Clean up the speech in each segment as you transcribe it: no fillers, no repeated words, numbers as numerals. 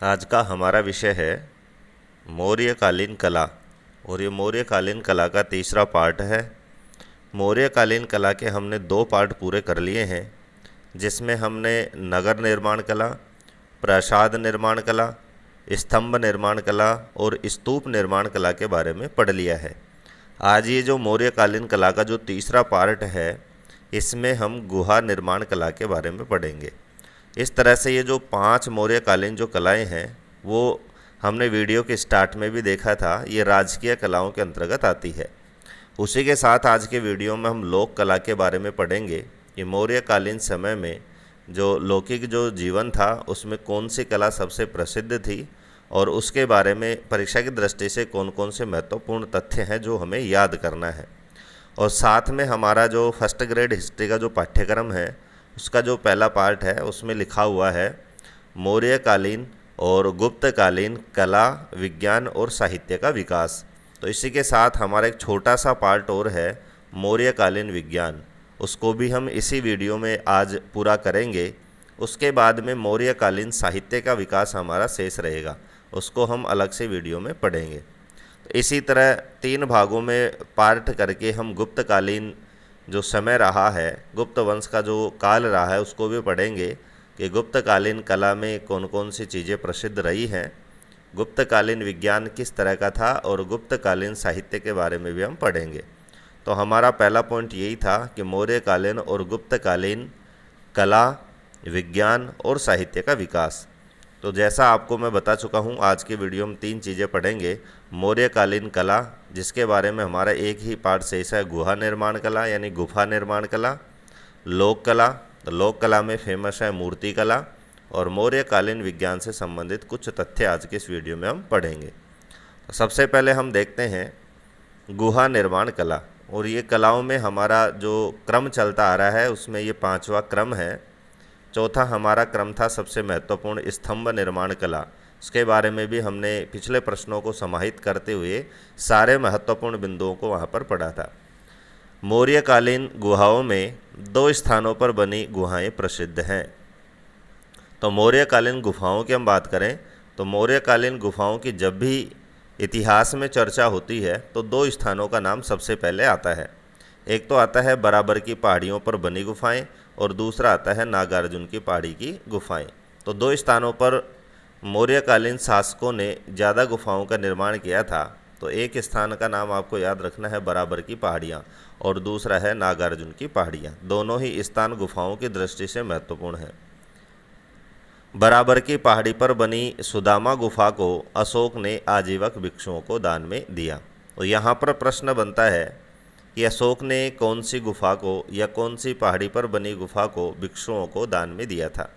आज का हमारा विषय है मौर्यकालीन कला। और ये मौर्यकालीन कला का तीसरा पार्ट है। मौर्यकालीन कला के हमने 2 पार्ट पूरे कर लिए हैं, जिसमें हमने नगर निर्माण कला, प्रासाद निर्माण कला, स्तंभ निर्माण कला और स्तूप निर्माण कला के बारे में पढ़ लिया है। आज ये जो मौर्यकालीन कला का जो तीसरा पार्ट है, इसमें हम गुहा निर्माण कला के बारे में पढ़ेंगे। इस तरह से ये जो 5 मौर्यकालीन जो कलाएं हैं, वो हमने वीडियो के स्टार्ट में भी देखा था, ये राजकीय कलाओं के अंतर्गत आती है। उसी के साथ आज के वीडियो में हम लोक कला के बारे में पढ़ेंगे कि मौर्यकालीन समय में जो लौकिक जो जीवन था उसमें कौन सी कला सबसे प्रसिद्ध थी और उसके बारे में परीक्षा की दृष्टि से कौन कौन से महत्वपूर्ण तथ्य हैं जो हमें याद करना है। और साथ में हमारा जो फर्स्ट ग्रेड हिस्ट्री का जो पाठ्यक्रम है, उसका जो पहला पार्ट है उसमें लिखा हुआ है मौर्यकालीन और गुप्तकालीन कला, विज्ञान और साहित्य का विकास। तो इसी के साथ हमारा एक छोटा सा पार्ट और है मौर्यकालीन विज्ञान, उसको भी हम इसी वीडियो में आज पूरा करेंगे। उसके बाद में मौर्यकालीन साहित्य का विकास हमारा शेष रहेगा, उसको हम अलग से वीडियो में पढ़ेंगे। तो इसी तरह 3 भागों में पार्ट करके हम गुप्तकालीन जो समय रहा है, गुप्त वंश का जो काल रहा है, उसको भी पढ़ेंगे कि गुप्तकालीन कला में कौन कौन सी चीज़ें प्रसिद्ध रही हैं, गुप्तकालीन विज्ञान किस तरह का था और गुप्तकालीन साहित्य के बारे में भी हम पढ़ेंगे। तो हमारा पहला पॉइंट यही था कि मौर्यकालीन और गुप्तकालीन कला, विज्ञान और साहित्य का विकास। तो जैसा आपको मैं बता चुका हूँ, आज की वीडियो में 3 चीज़ें पढ़ेंगे। मौर्यकालीन कला, जिसके बारे में हमारा एक ही पार्ट शेष है, गुहा निर्माण कला यानी गुफा निर्माण कला। लोक कला, तो लोक कला में फेमस है मूर्ति कला। और मौर्यकालीन विज्ञान से संबंधित कुछ तथ्य आज के इस वीडियो में हम पढ़ेंगे। तो सबसे पहले हम देखते हैं गुहा निर्माण कला। और ये कलाओं में हमारा जो क्रम चलता आ रहा है उसमें ये 5वां क्रम है। चौथा हमारा क्रम था सबसे महत्वपूर्ण स्तंभ निर्माण कला। उसके बारे में भी हमने पिछले प्रश्नों को समाहित करते हुए सारे महत्वपूर्ण बिंदुओं को वहाँ पर पढ़ा था। मौर्यकालीन गुहाओं में 2 स्थानों पर बनी गुहाएं प्रसिद्ध हैं। तो मौर्यकालीन गुफाओं की हम बात करें तो मौर्यकालीन गुफाओं की जब भी इतिहास में चर्चा होती है तो 2 स्थानों का नाम सबसे पहले आता है। एक तो आता है बराबर की पहाड़ियों पर बनी गुफाएं और दूसरा आता है नागार्जुन की पहाड़ी की गुफाएं। तो 2 स्थानों पर मौर्यकालीन शासकों ने ज़्यादा गुफाओं का निर्माण किया था। तो एक स्थान का नाम आपको याद रखना है बराबर की पहाड़ियाँ और दूसरा है नागार्जुन की पहाड़ियाँ। दोनों ही स्थान गुफाओं की दृष्टि से महत्वपूर्ण है। बराबर की पहाड़ी पर बनी सुदामा गुफा को अशोक ने आजीवक भिक्षुओं को दान में दिया। तो यहाँ पर प्रश्न बनता है कि अशोक ने कौन सी गुफा को या कौन सी पहाड़ी पर बनी गुफा को भिक्षुओं को दान में दिया था।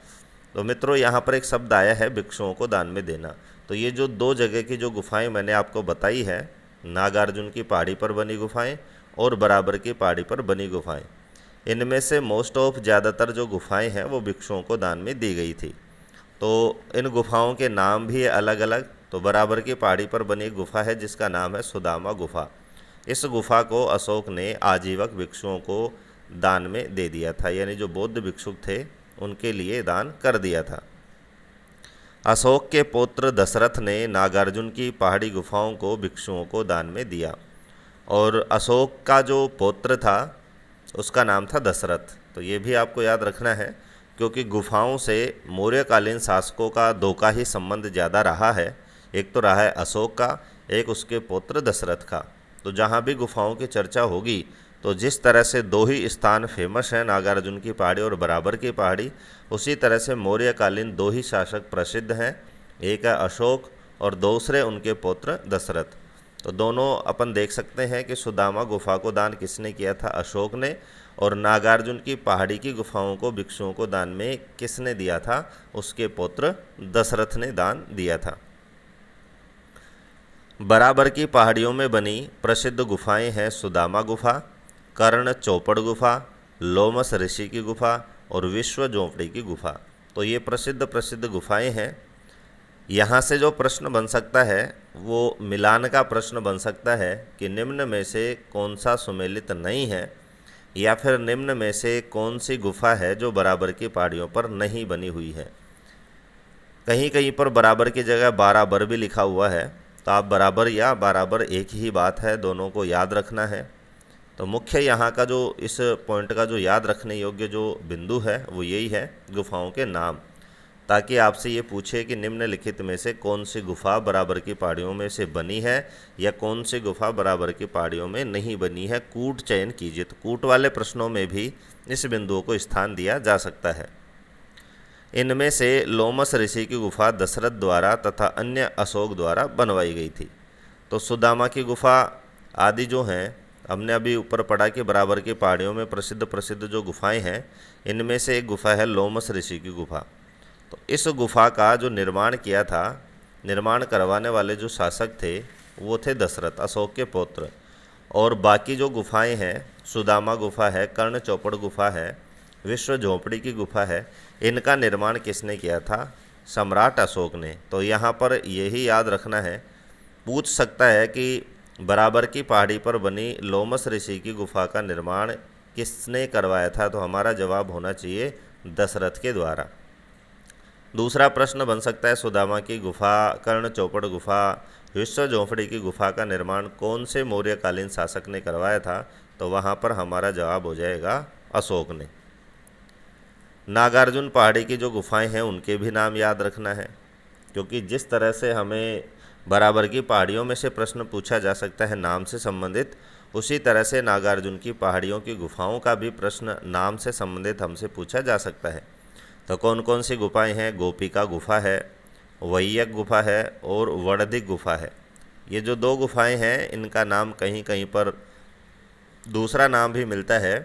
तो मित्रों, यहाँ पर एक शब्द आया है भिक्षुओं को दान में देना। तो ये जो 2 जगह की जो गुफाएं मैंने आपको बताई है, नागार्जुन की पहाड़ी पर बनी गुफाएं और बराबर की पहाड़ी पर बनी गुफाएं, इनमें से मोस्ट ऑफ ज़्यादातर जो गुफाएं हैं वो भिक्षुओं को दान में दी गई थी। तो इन गुफाओं के नाम भी अलग अलग। तो बराबर की पहाड़ी पर बनी गुफा है जिसका नाम है सुदामा गुफा। इस गुफा को अशोक ने आजीवक भिक्षुओं को दान में दे दिया था, यानी जो बौद्ध भिक्षुक थे उनके लिए दान कर दिया था। अशोक के पुत्र दशरथ ने नागार्जुन की पहाड़ी गुफाओं को भिक्षुओं को दान में दिया। और अशोक का जो पुत्र था उसका नाम था दशरथ। तो ये भी आपको याद रखना है, क्योंकि गुफाओं से मौर्यकालीन शासकों का 2 का ही संबंध ज़्यादा रहा है। एक तो रहा है अशोक का, एक उसके पुत्र दशरथ का। तो जहाँ भी गुफाओं की चर्चा होगी तो जिस तरह से 2 ही स्थान फेमस हैं, नागार्जुन की पहाड़ी और बराबर की पहाड़ी, उसी तरह से मौर्यकालीन 2 ही शासक प्रसिद्ध हैं। एक है अशोक और दूसरे उनके पुत्र दशरथ। तो दोनों अपन देख सकते हैं कि सुदामा गुफा को दान किसने किया था, अशोक ने। और नागार्जुन की पहाड़ी की गुफाओं को भिक्षुओं को दान में किसने दिया था, उसके पुत्र दशरथ ने दान दिया था। बराबर की पहाड़ियों में बनी प्रसिद्ध गुफाएं हैं सुदामा गुफा, कर्ण चौपड़ गुफा, लोमस ऋषि की गुफा और विश्व झोंपड़ी की गुफा। तो ये प्रसिद्ध गुफाएं हैं। यहाँ से जो प्रश्न बन सकता है वो मिलान का प्रश्न बन सकता है कि निम्न में से कौन सा सुमेलित नहीं है, या फिर निम्न में से कौन सी गुफा है जो बराबर की पहाड़ियों पर नहीं बनी हुई है। कहीं कहीं पर बराबर की जगह बराबर भी लिखा हुआ है, तो आप बराबर या बराबर एक ही बात है, दोनों को याद रखना है। तो मुख्य यहाँ का जो इस पॉइंट का जो याद रखने योग्य जो बिंदु है वो यही है, गुफाओं के नाम, ताकि आपसे ये पूछे कि निम्नलिखित में से कौन सी गुफा बराबर की पहाड़ियों में से बनी है या कौन सी गुफा बराबर की पहाड़ियों में नहीं बनी है, कूट चयन कीजिए। तो कूट वाले प्रश्नों में भी इस बिंदुओं को स्थान दिया जा सकता है। इनमें से लोमस ऋषि की गुफा दशरथ द्वारा तथा अन्य अशोक द्वारा बनवाई गई थी। तो सुदामा की गुफा आदि जो हैं, हमने अभी ऊपर पढ़ा कि बराबर की पहाड़ियों में प्रसिद्ध प्रसिद्ध जो गुफाएं हैं, इनमें से एक गुफा है लोमस ऋषि की गुफा। तो इस गुफा का जो निर्माण किया था, निर्माण करवाने वाले जो शासक थे वो थे दशरथ, अशोक के पुत्र। और बाकी जो गुफाएं हैं, सुदामा गुफा है, कर्ण चौपड़ गुफा है, विश्व झोंपड़ी की गुफा है, इनका निर्माण किसने किया था? सम्राट अशोक ने। तो यहाँ पर यही याद रखना है, पूछ सकता है कि बराबर की पहाड़ी पर बनी लोमस ऋषि की गुफा का निर्माण किसने करवाया था? तो हमारा जवाब होना चाहिए दशरथ के द्वारा। दूसरा प्रश्न बन सकता है, सुदामा की गुफा, कर्ण चौपड़ गुफा, विश्व झोंपड़ी की गुफा का निर्माण कौन से मौर्यकालीन शासक ने करवाया था? तो वहाँ पर हमारा जवाब हो जाएगा अशोक ने। नागार्जुन पहाड़ी की जो गुफाएं हैं उनके भी नाम याद रखना है, क्योंकि जिस तरह से हमें बराबर की पहाड़ियों में से प्रश्न पूछा जा सकता है नाम से संबंधित, उसी तरह से नागार्जुन की पहाड़ियों की गुफाओं का भी प्रश्न नाम से संबंधित हमसे पूछा जा सकता है। तो कौन कौन सी गुफाएं हैं? गोपिका गुफा है, वैयक गुफा है और वड़दिक गुफा है। ये जो दो गुफाएं हैं इनका नाम कहीं कहीं पर दूसरा नाम भी मिलता है।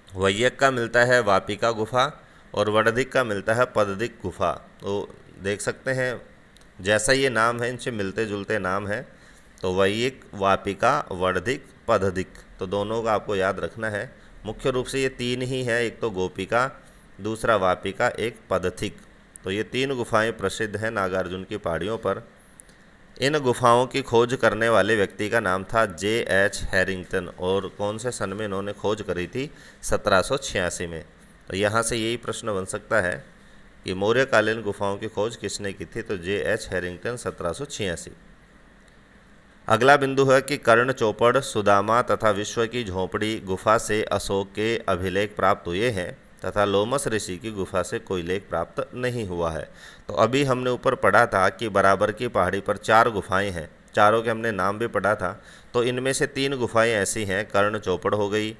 वैयक का मिलता है वापिका गुफा और वड़दिक का मिलता है पददिक गुफा। तो देख सकते हैं जैसा ये नाम है इनसे मिलते जुलते नाम हैं। तो वैयक, वापिका, वड़दिक, पददिक, तो दोनों का आपको याद रखना है। मुख्य रूप से ये तीन ही हैं, एक तो गोपिका, दूसरा वापिका, एक पदथिक। तो ये तीन गुफाएं प्रसिद्ध हैं नागार्जुन की पहाड़ियों पर। इन गुफाओं की खोज करने वाले व्यक्ति का नाम था J.H. हैरिंगटन, और कौन से सन में इन्होंने खोज करी थी? 1786 में। तो यहाँ से यही प्रश्न बन सकता है कि मौर्यकालीन गुफाओं की खोज किसने की थी? तो J.H. हैरिंगटन, 1786। अगला बिंदु है कि कर्ण चौपड़, सुदामा तथा विश्व की झोंपड़ी गुफा से अशोक के अभिलेख प्राप्त हुए हैं तथा लोमस ऋषि की गुफा से कोई लेख प्राप्त नहीं हुआ है। तो अभी हमने ऊपर पढ़ा था कि बराबर की पहाड़ी पर 4 गुफाएं हैं, चारों के हमने नाम भी पढ़ा था। तो इनमें से 3 गुफाएं ऐसी हैं, कर्ण चौपड़ हो गई,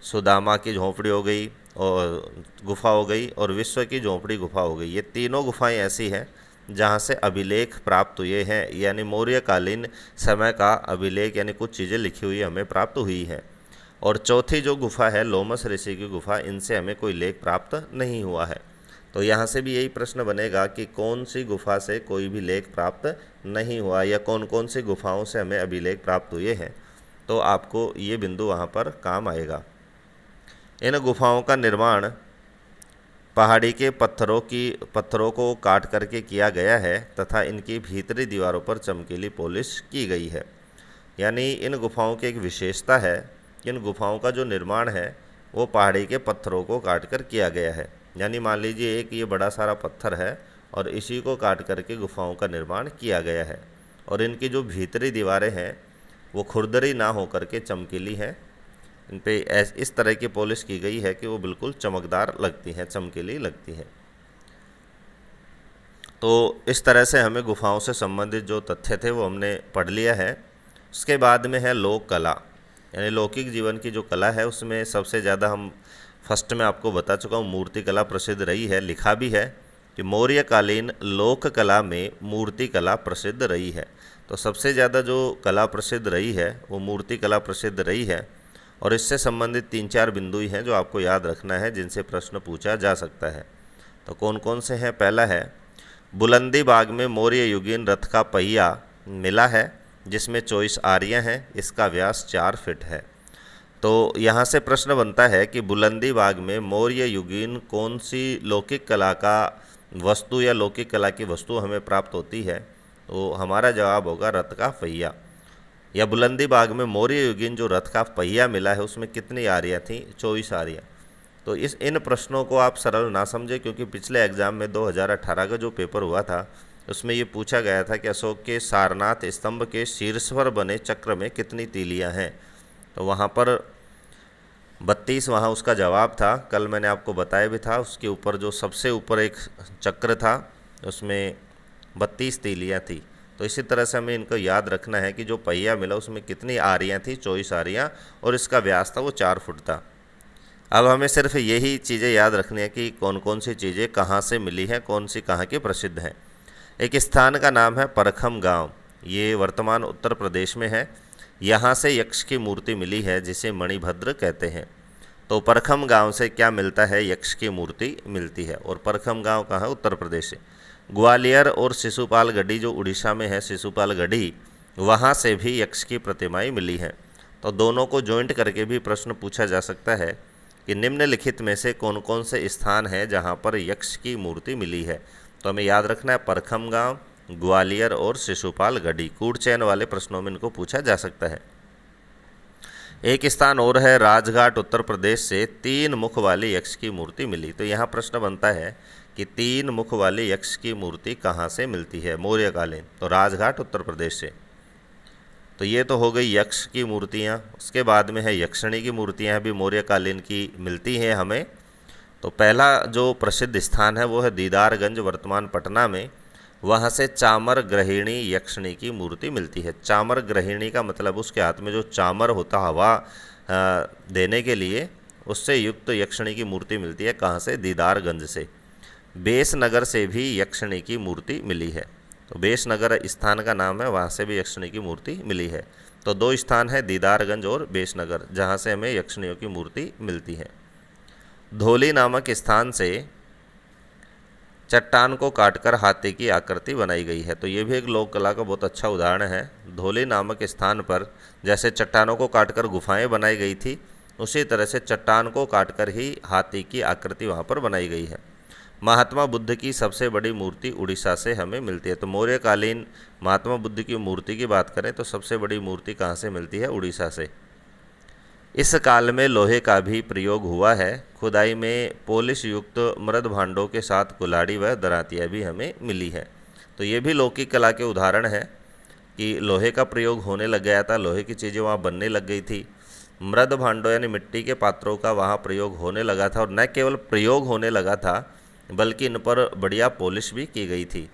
सुदामा की झोंपड़ी हो गई और गुफा हो गई, और विश्व की झोंपड़ी गुफा हो गई। ये तीनों गुफाएं ऐसी हैं जहाँ से अभिलेख प्राप्त हुए हैं, यानी मौर्यकालीन समय का अभिलेख, यानी कुछ चीज़ें लिखी हुई हमें प्राप्त हुई हैं। और चौथी जो गुफा है लोमस ऋषि की गुफा, इनसे हमें कोई लेख प्राप्त नहीं हुआ है। तो यहाँ से भी यही प्रश्न बनेगा कि कौन सी गुफा से कोई भी लेख प्राप्त नहीं हुआ या कौन कौन सी गुफाओं से हमें अभिलेख प्राप्त हुए हैं। तो आपको ये बिंदु वहाँ पर काम आएगा। इन गुफाओं का निर्माण पहाड़ी के पत्थरों को काट करके किया गया है तथा इनकी भीतरी दीवारों पर चमकीली पॉलिश की गई है। यानी इन गुफाओं की एक विशेषता है कि इन गुफाओं का जो निर्माण है वो पहाड़ी के पत्थरों को काट कर किया गया है। यानी मान लीजिए एक ये बड़ा सारा पत्थर है और इसी को काट करके गुफाओं का निर्माण किया गया है, और इनकी जो भीतरी दीवारें हैं वो खुरदरी ना होकर के चमकीली हैं। इन पे इस तरह की पॉलिश की गई है कि वो बिल्कुल चमकदार लगती हैं, चमकीली लगती हैं। तो इस तरह से हमें गुफाओं से संबंधित जो तथ्य थे वो हमने पढ़ लिया है। उसके बाद में है लोक कला, यानी लौकिक जीवन की जो कला है उसमें सबसे ज़्यादा हम फर्स्ट में आपको बता चुका हूँ, मूर्ति कला प्रसिद्ध रही है। लिखा भी है कि मौर्यकालीन लोक कला में मूर्ति कला प्रसिद्ध रही है। तो सबसे ज़्यादा जो कला प्रसिद्ध रही है वो मूर्ति कला प्रसिद्ध रही है, और इससे संबंधित 3-4 बिंदु हैं जो आपको याद रखना है, जिनसे प्रश्न पूछा जा सकता है। तो कौन कौन से हैं? पहला है, बुलंदी बाग में मौर्य युगीन रथ का पहिया मिला है जिसमें 24 आरियाँ हैं, इसका व्यास 4 फीट है। तो यहाँ से प्रश्न बनता है कि बुलंदी बाग में मौर्य युगीन कौन सी लौकिक कला का वस्तु या लौकिक कला की वस्तु हमें प्राप्त होती है? तो हमारा जवाब होगा रथ का पहिया। या बुलंदी बाग में मौर्य युगीन जो रथ का पहिया मिला है उसमें कितनी आरियाँ थी? 24 आरियाँ। तो इन प्रश्नों को आप सरल ना समझें, क्योंकि पिछले एग्ज़ाम में 2018 का जो पेपर हुआ था उसमें ये पूछा गया था कि अशोक के सारनाथ स्तंभ के शीर्ष पर बने चक्र में कितनी तीलियां हैं। तो वहाँ पर 32 वहाँ उसका जवाब था। कल मैंने आपको बताया भी था, उसके ऊपर जो सबसे ऊपर एक चक्र था उसमें 32 तीलियां थी। तो इसी तरह से हमें इनको याद रखना है कि जो पहिया मिला उसमें कितनी आरियां थी, 24 आरियां, और इसका व्यास था वो 4 फुट था। अब हमें सिर्फ यही चीज़ें याद रखनी है कि कौन कौन सी चीज़ें कहाँ से मिली हैं, कौन सी कहाँ की प्रसिद्ध हैं। एक स्थान का नाम है परखम गांव, ये वर्तमान उत्तर प्रदेश में है। यहाँ से यक्ष की मूर्ति मिली है जिसे मणिभद्र कहते हैं। तो परखम गांव से क्या मिलता है? यक्ष की मूर्ति मिलती है। और परखम गांव कहाँ है? उत्तर प्रदेश से। ग्वालियर और शिशुपालगढ़ी जो उड़ीसा में है, शिशुपालगढ़ी, वहाँ से भी यक्ष की प्रतिमाएं मिली हैं। तो दोनों को जॉइंट करके भी प्रश्न पूछा जा सकता है कि निम्नलिखित में से कौन कौन से स्थान हैं जहाँ पर यक्ष की मूर्ति मिली है। तो हमें याद रखना है परखम गांव, ग्वालियर और शिशुपालगढ़ी। कूट चयन वाले प्रश्नों में इनको पूछा जा सकता है। एक स्थान और है राजघाट, उत्तर प्रदेश से 3 मुख वाली यक्ष की मूर्ति मिली। तो यहाँ प्रश्न बनता है कि 3 मुख वाली यक्ष की मूर्ति कहाँ से मिलती है? मौर्यकालीन। तो राजघाट उत्तर प्रदेश से। तो ये तो हो गई यक्ष की मूर्तियाँ। उसके बाद में है यक्षिणी की मूर्तियाँ भी मौर्यकालीन की मिलती हैं हमें। तो पहला जो प्रसिद्ध स्थान है वो है दीदारगंज, वर्तमान पटना में। वहाँ से चामर ग्रहिणी यक्षिणी की मूर्ति मिलती है। चामर ग्रहिणी का मतलब उसके हाथ में जो चामर होता हवा देने के लिए, उससे युक्त यक्षिणी की मूर्ति मिलती है। कहाँ से? दीदारगंज से। बेसनगर से भी यक्षिणी की मूर्ति मिली है। तो बेसनगर स्थान का नाम है, वहाँ से भी यक्षिणी की मूर्ति मिली है। तो 2 स्थान है, दीदारगंज और बेसनगर, जहाँ से हमें यक्षिणियों की मूर्ति मिलती है। धौली नामक स्थान से चट्टान को काटकर हाथी की आकृति बनाई गई है। तो ये भी एक लोक कला का बहुत अच्छा उदाहरण है। धौली नामक स्थान पर जैसे चट्टानों को काटकर गुफाएं बनाई गई थी, उसी तरह से चट्टान को काटकर ही हाथी की आकृति वहाँ पर बनाई गई है। महात्मा बुद्ध की सबसे बड़ी मूर्ति उड़ीसा से हमें मिलती है। तो मौर्यकालीन महात्मा बुद्ध की मूर्ति की बात करें तो सबसे बड़ी मूर्ति कहाँ से मिलती है? उड़ीसा से। इस काल में लोहे का भी प्रयोग हुआ है। खुदाई में पॉलिश युक्त मृद भांडों के साथ कुल्हाड़ी व दरातियाँ भी हमें मिली है। तो ये भी लौकिक कला के उदाहरण है कि लोहे का प्रयोग होने लग गया था, लोहे की चीज़ें वहाँ बनने लग गई थी। मृद भांडों यानी मिट्टी के पात्रों का वहाँ प्रयोग होने लगा था, और न केवल प्रयोग होने लगा था बल्कि इन पर बढ़िया पॉलिश भी की गई थी।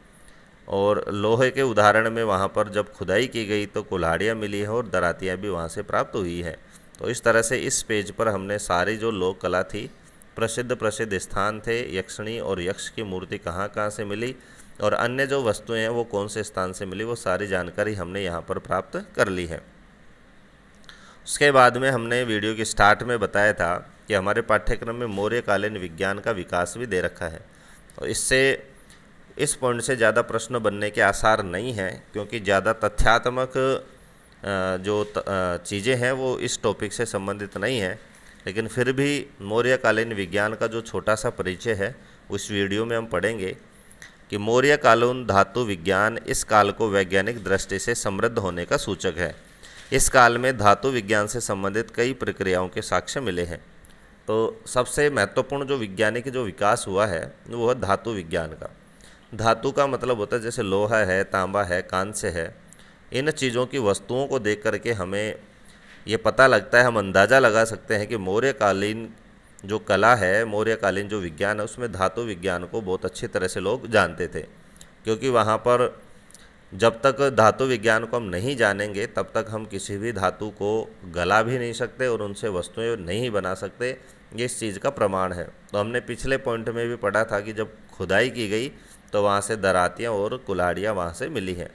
और लोहे के उदाहरण में वहाँ पर जब खुदाई की गई तो कुल्हाड़ियाँ मिली है और दरातियाँ भी वहाँ से प्राप्त हुई है। तो इस तरह से इस पेज पर हमने सारी जो लोक कला थी, प्रसिद्ध स्थान थे, यक्षिणी और यक्ष की मूर्ति कहाँ कहाँ से मिली, और अन्य जो वस्तुएं हैं वो कौन से स्थान से मिली, वो सारी जानकारी हमने यहाँ पर प्राप्त कर ली है। उसके बाद में हमने वीडियो के स्टार्ट में बताया था कि हमारे पाठ्यक्रम में मौर्यकालीन विज्ञान का विकास भी दे रखा है। और इस पॉइंट से ज़्यादा प्रश्न बनने के आसार नहीं हैं, क्योंकि ज़्यादा तथ्यात्मक जो चीज़ें हैं वो इस टॉपिक से संबंधित नहीं है। लेकिन फिर भी मौर्यकालीन विज्ञान का जो छोटा सा परिचय है उस वीडियो में हम पढ़ेंगे कि मौर्यकालीन धातु विज्ञान इस काल को वैज्ञानिक दृष्टि से समृद्ध होने का सूचक है। इस काल में धातु विज्ञान से संबंधित कई प्रक्रियाओं के साक्ष्य मिले हैं। तो सबसे महत्वपूर्ण जो वैज्ञानिक जो विकास हुआ है वो है धातु विज्ञान का। धातु का मतलब होता है जैसे लोहा है, तांबा है, कांस्य है। इन चीज़ों की वस्तुओं को देख करके हमें ये पता लगता है, हम अंदाज़ा लगा सकते हैं कि मौर्यकालीन जो कला है, मौर्यकालीन जो विज्ञान है, उसमें धातु विज्ञान को बहुत अच्छी तरह से लोग जानते थे। क्योंकि वहाँ पर जब तक धातु विज्ञान को हम नहीं जानेंगे तब तक हम किसी भी धातु को गला भी नहीं सकते और उनसे वस्तुएं नहीं बना सकते। ये इस चीज़ का प्रमाण है। तो हमने पिछले पॉइंट में भी पढ़ा था कि जब खुदाई की गई तो वहाँ से दरातियाँ और कुल्हाड़ियाँ वहाँ से मिली हैं।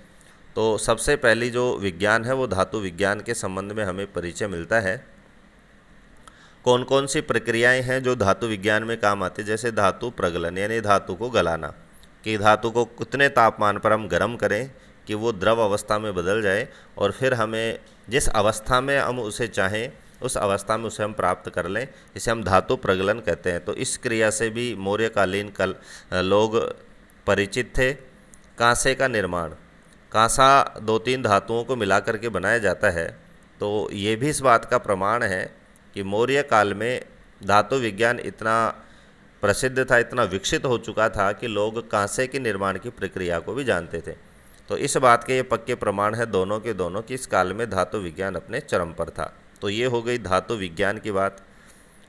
तो सबसे पहली जो विज्ञान है वो धातु विज्ञान के संबंध में हमें परिचय मिलता है। कौन कौन सी प्रक्रियाएं हैं जो धातु विज्ञान में काम आती है, जैसे धातु प्रगलन यानी धातु को गलाना, कि धातु को कितने तापमान पर हम गर्म करें कि वो द्रव अवस्था में बदल जाए और फिर हमें जिस अवस्था में हम उसे चाहें उस अवस्था में उसे हम प्राप्त कर लें, इसे हम धातु प्रगलन कहते हैं। तो इस क्रिया से भी मौर्यकालीन लोग परिचित थे। कांसे का निर्माण, कांसा 2-3 धातुओं को मिला करके बनाया जाता है। तो ये भी इस बात का प्रमाण है कि मौर्य काल में धातु विज्ञान इतना प्रसिद्ध था, इतना विकसित हो चुका था कि लोग कांसे के निर्माण की प्रक्रिया को भी जानते थे। तो इस बात के ये पक्के प्रमाण है दोनों के दोनों कि इस काल में धातु विज्ञान अपने चरम पर था। तो ये हो गई धातु विज्ञान की बात।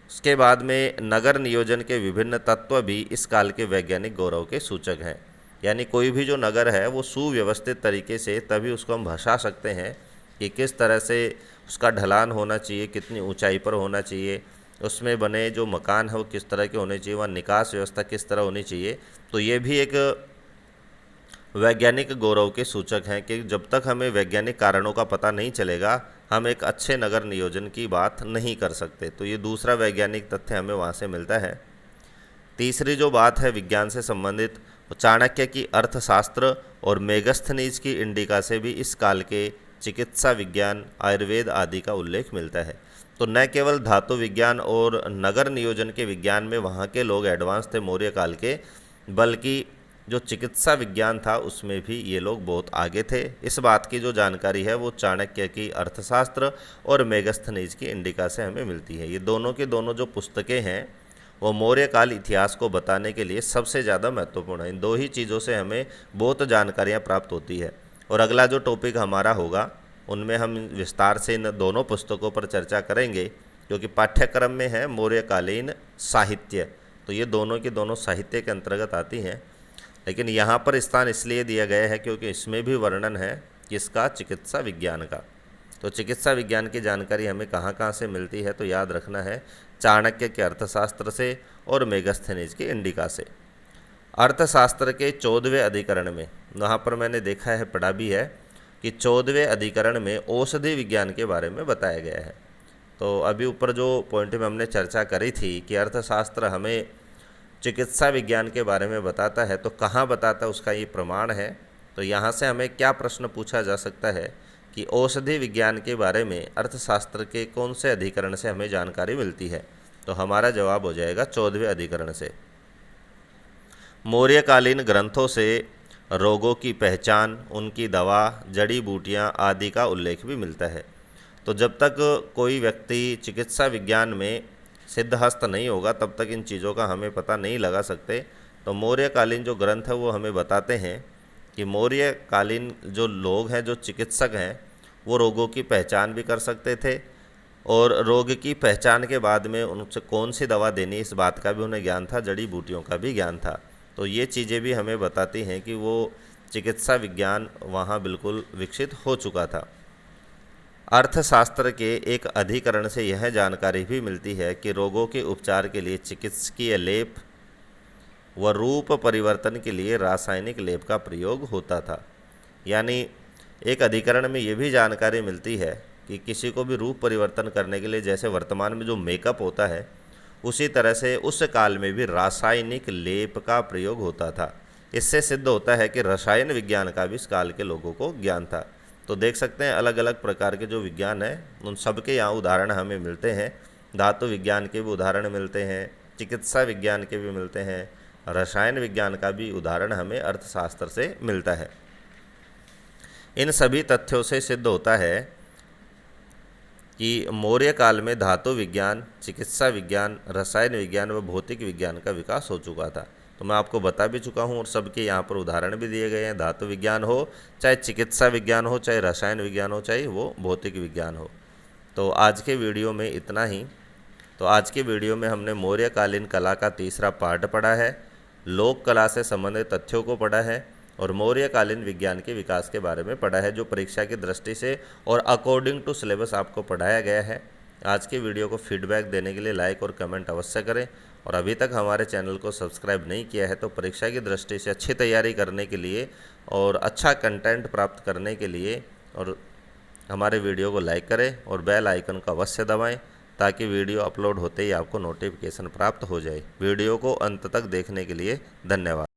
उसके बाद में नगर नियोजन के विभिन्न तत्व भी इस काल के वैज्ञानिक गौरव के सूचक हैं। यानी कोई भी जो नगर है वो सुव्यवस्थित तरीके से तभी उसको हम भाषा सकते हैं कि किस तरह से उसका ढलान होना चाहिए, कितनी ऊंचाई पर होना चाहिए, उसमें बने जो मकान है वो किस तरह के होने चाहिए, वहाँ निकास व्यवस्था किस तरह होनी चाहिए। तो ये भी एक वैज्ञानिक गौरव के सूचक हैं कि जब तक हमें वैज्ञानिक कारणों का पता नहीं चलेगा हम एक अच्छे नगर नियोजन की बात नहीं कर सकते। तो ये दूसरा वैज्ञानिक तथ्य हमें वहाँ से मिलता है। तीसरी जो बात है विज्ञान से संबंधित, चाणक्य की अर्थशास्त्र और मेगस्थनीज की इंडिका से भी इस काल के चिकित्सा विज्ञान, आयुर्वेद आदि का उल्लेख मिलता है। तो न केवल धातु विज्ञान और नगर नियोजन के विज्ञान में वहाँ के लोग एडवांस थे मौर्य काल के, बल्कि जो चिकित्सा विज्ञान था उसमें भी ये लोग बहुत आगे थे। इस बात की जो जानकारी है वो चाणक्य की अर्थशास्त्र और मेगस्थनीज की इंडिका से हमें मिलती है। ये दोनों के दोनों जो पुस्तकें हैं वो मौर्य काल इतिहास को बताने के लिए सबसे ज़्यादा महत्वपूर्ण है। इन दो ही चीज़ों से हमें बहुत जानकारियाँ प्राप्त होती है। और अगला जो टॉपिक हमारा होगा उनमें हम विस्तार से इन दोनों पुस्तकों पर चर्चा करेंगे, क्योंकि पाठ्यक्रम में है मौर्यकालीन साहित्य। तो ये दोनों की दोनों साहित्य के अंतर्गत आती हैं, लेकिन यहाँ पर स्थान इसलिए दिया गया है क्योंकि इसमें भी वर्णन है किसका, चिकित्सा विज्ञान का। तो चिकित्सा विज्ञान की जानकारी हमें कहाँ कहाँ से मिलती है, तो याद रखना है चाणक्य के अर्थशास्त्र से और मेगस्थनीज की इंडिका से। अर्थशास्त्र के 14वें अधिकरण में, वहाँ पर मैंने देखा है, पढ़ा भी है कि 14वें अधिकरण में औषधि विज्ञान के बारे में बताया गया है। तो अभी ऊपर जो पॉइंट में हमने चर्चा करी थी कि अर्थशास्त्र हमें चिकित्सा विज्ञान के बारे में बताता है, तो कहाँ बताता है उसका ये प्रमाण है। तो यहाँ से हमें क्या प्रश्न पूछा जा सकता है कि औषधि विज्ञान के बारे में अर्थशास्त्र के कौन से अधिकरण से हमें जानकारी मिलती है। तो हमारा जवाब हो जाएगा 14वें अधिकरण से। मौर्यकालीन ग्रंथों से रोगों की पहचान, उनकी दवा, जड़ी बूटियाँ आदि का उल्लेख भी मिलता है। तो जब तक कोई व्यक्ति चिकित्सा विज्ञान में सिद्धहस्त नहीं होगा तब तक इन चीज़ों का हमें पता नहीं लगा सकते। तो मौर्यकालीन जो ग्रंथ है वो हमें बताते हैं कि मौर्यकालीन जो लोग हैं, जो चिकित्सक हैं, वो रोगों की पहचान भी कर सकते थे और रोग की पहचान के बाद में उनसे कौन सी दवा देनी इस बात का भी उन्हें ज्ञान था, जड़ी बूटियों का भी ज्ञान था। तो ये चीज़ें भी हमें बताती हैं कि वो चिकित्सा विज्ञान वहाँ बिल्कुल विकसित हो चुका था। अर्थशास्त्र के एक अधिकरण से यह जानकारी भी मिलती है कि रोगों के उपचार के लिए चिकित्सकीय लेप व रूप परिवर्तन के लिए रासायनिक लेप का प्रयोग होता था। यानी एक अधिकरण में ये भी जानकारी मिलती है कि किसी को भी रूप परिवर्तन करने के लिए जैसे वर्तमान में जो मेकअप होता है उसी तरह से उस काल में भी रासायनिक लेप का प्रयोग होता था। इससे सिद्ध होता है कि रसायन विज्ञान का भी इस काल के लोगों को ज्ञान था। तो देख सकते हैं अलग अलग प्रकार के जो विज्ञान है उन सब के यहाँ उदाहरण हमें मिलते हैं। धातु विज्ञान के भी उदाहरण मिलते हैं, चिकित्सा विज्ञान के भी मिलते हैं, रसायन विज्ञान का भी उदाहरण हमें अर्थशास्त्र से मिलता है। इन सभी तथ्यों से सिद्ध होता है कि मौर्य काल में धातु विज्ञान, चिकित्सा विज्ञान, रसायन विज्ञान व भौतिक विज्ञान का विकास हो चुका था। तो मैं आपको बता भी चुका हूँ और सबके यहाँ पर उदाहरण भी दिए गए हैं। धातु विज्ञान हो, चाहे चिकित्सा विज्ञान हो, चाहे रसायन विज्ञान हो, चाहे वो भौतिक विज्ञान हो। तो आज के वीडियो में इतना ही। तो आज के वीडियो में हमने मौर्यकालीन कला का तीसरा पार्ट पढ़ा है, लोक कला से संबंधित तथ्यों को पढ़ा है और मौर्यकालीन विज्ञान के विकास के बारे में पढ़ा है, जो परीक्षा की दृष्टि से और अकॉर्डिंग टू सिलेबस आपको पढ़ाया गया है। आज के वीडियो को फीडबैक देने के लिए लाइक और कमेंट अवश्य करें और अभी तक हमारे चैनल को सब्सक्राइब नहीं किया है तो परीक्षा की दृष्टि से अच्छी तैयारी करने के लिए और अच्छा कंटेंट प्राप्त करने के लिए और हमारे वीडियो को लाइक करें और बेल आइकन को अवश्य दबाएं ताकि वीडियो अपलोड होते ही आपको नोटिफिकेशन प्राप्त हो जाए। वीडियो को अंत तक देखने के लिए धन्यवाद।